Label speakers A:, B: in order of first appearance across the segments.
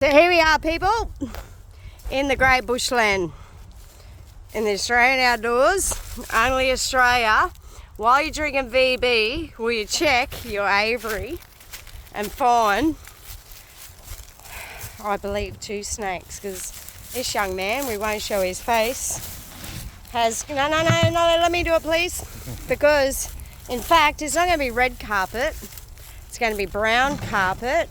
A: So here we are, people, in the great bushland, in the Australian outdoors, only Australia. While you're drinking VB, will you check your aviary and find, I believe, 2 snakes, because this young man, we won't show his face, has, no, let me do it please, because in fact it's not going to be red carpet, it's going to be brown carpet.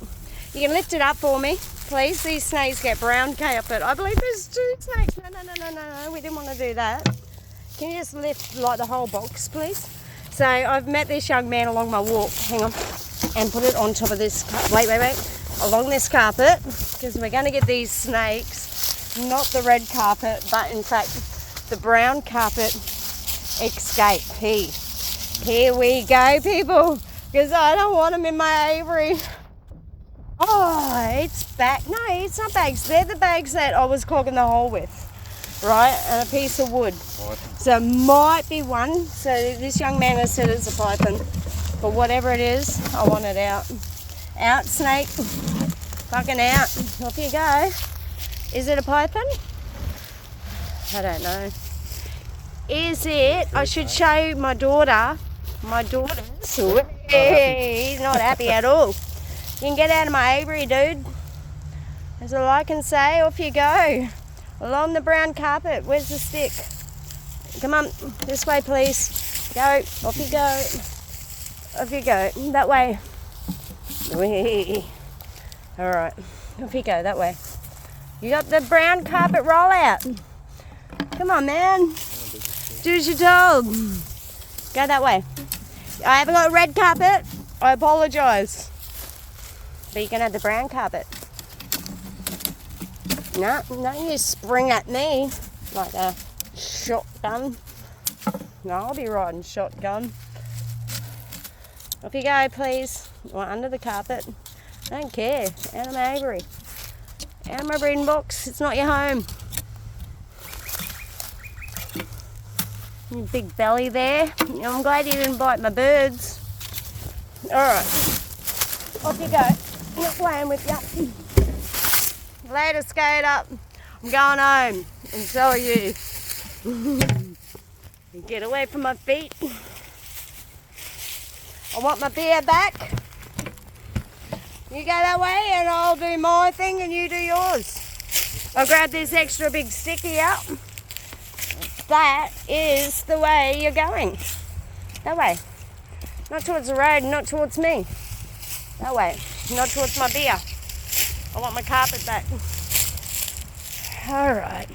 A: You can lift it up for me, please. These snakes get brown carpet. I believe there's 2 snakes. No, we didn't want to do that. Can you just lift like the whole box, please? So I've met this young man along my walk, hang on, and put it on top of this, wait, along this carpet, because we're going to get these snakes, not the red carpet, but in fact the brown carpet escape. Here we go, people, because I don't want them in my aviary. Oh, it's back. No, it's not bags. They're the bags that I was clogging the hole with, right? And a piece of wood. So it might be one. So this young man has said it's a python. But whatever it is, I want it out. Out, snake. Fucking out. Off you go. Is it a python? I don't know. Is it? I should show my daughter. My daughter's. He's not happy at all. You can get out of my aviary, dude. That's all I can say. Off you go. Along the brown carpet. Where's the stick? Come on. This way, please. Go. Off you go. Off you go. That way. Whee. All right. Off you go. That way. You got the brown carpet roll out. Come on, man. Do as you're told. Go that way. I haven't got red carpet. I apologise. But you can have the brown carpet. No, you spring at me like a shotgun. No, I'll be riding shotgun. Off you go, please. Or under the carpet. I don't care. Out of my aviary. Out of my breeding box. It's not your home. Your big belly there. I'm glad you didn't bite my birds. Alright. Off you go. I'm not playing with you. Later, skate up. I'm going home. And so are you. Get away from my feet. I want my beer back. You go that way and I'll do my thing and you do yours. I'll grab this extra big sticky out. That is the way you're going. That way. Not towards the road, not towards me. That way. Not towards my beer. I want my carpet back. Alright.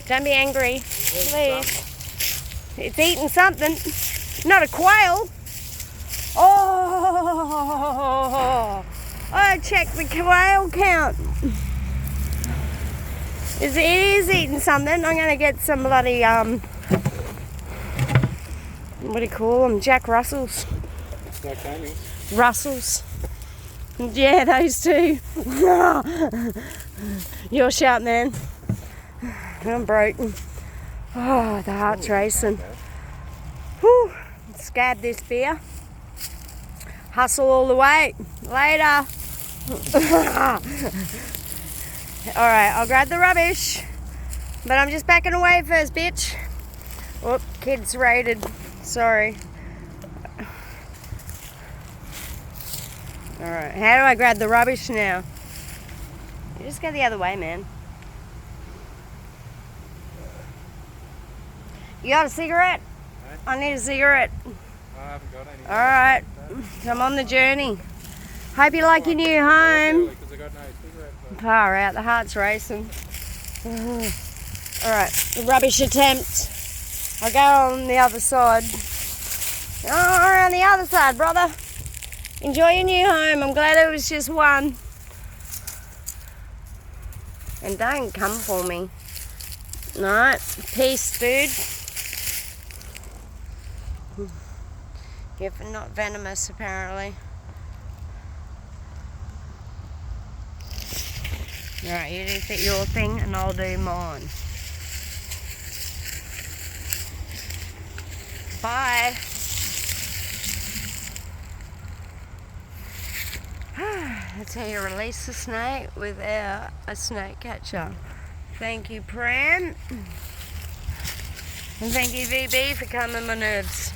A: Don't be angry. Please. It's eating something. Not a quail. Oh! I checked the quail count. It is eating something. I'm going to get some bloody, what do you call them? Jack Russells. Russells. Yeah, those 2. You're sharp, man. I'm broken. Oh, the heart's racing. Whew. Let's grab this beer. Hustle all the way. Later. Alright, I'll grab the rubbish. But I'm just backing away first, bitch. Whoop, kids raided. Sorry. Alright, how do I grab the rubbish now? You just go the other way, man. You got a cigarette? I need a cigarette.
B: I haven't got any.
A: Alright, come on the journey. Hope you like your new home. Far out, the heart's racing. Alright, the rubbish attempt. I'll go on the other side. Oh, around the other side, brother. Enjoy your new home. I'm glad it was just one. And don't come for me. Alright, peace, dude. You're not venomous, apparently. Alright, you do your thing and I'll do mine. Bye. That's how you release a snake without a snake catcher. Thank you, Pram. And thank you, VB, for calming my nerves.